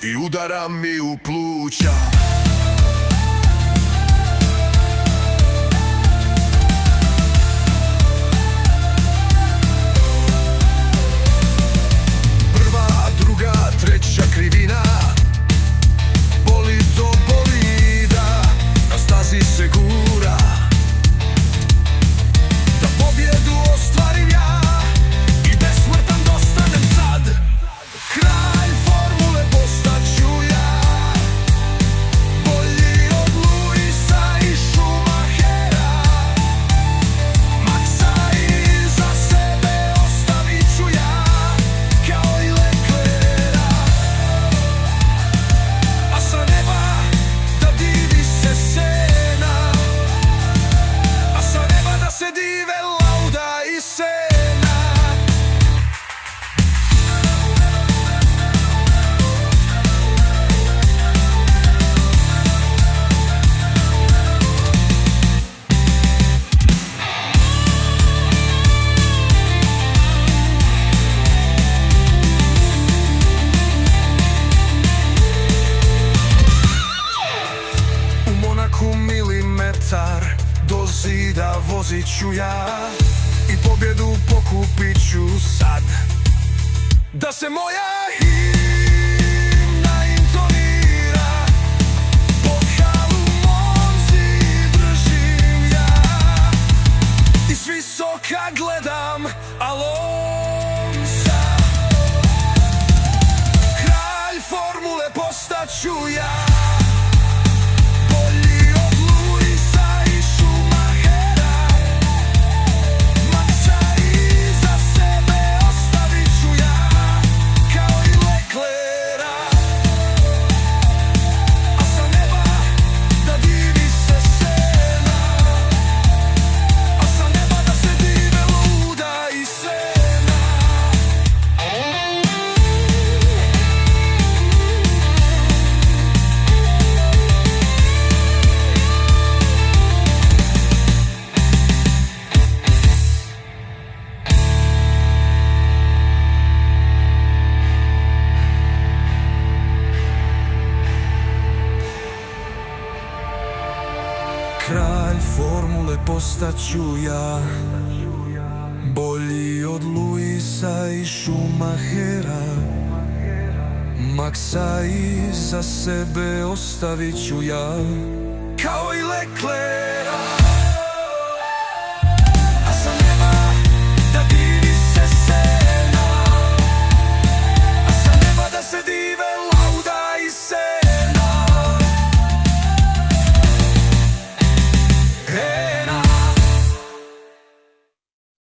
i udara mi u pluća. Prva, druga, treća krivina, boli to boli da na stazi se gura, da pobjedu ostvarim ja i besmrtan dostanem sad. Kralj formule postaću ja, bolji od Luisa i Schumachera. Maxa iza sebe ostavit ću ja, kao i Leclerca. A sa neba da divi se scena, a sa neba da se dive Lauda i Senna. U Monaku milimetar do zida vozit ću ja i pobjedu pokupit ću sad. Da se moja himna intonira, pokal u Monzi držim ja i s visoka gledam Alonsa. Kralj formule postaću ja, bolji od Luisa i Schumachera. Maxa iza sebe ostavit ću ja, kao i Leclerca. A sa neba da divi se Senna, a sa neba da se dive Lauda i Senna. Kralj formule postaću ja, bolji od Luisa i Schumachera. Maxa iza sebe ostavit ću ja,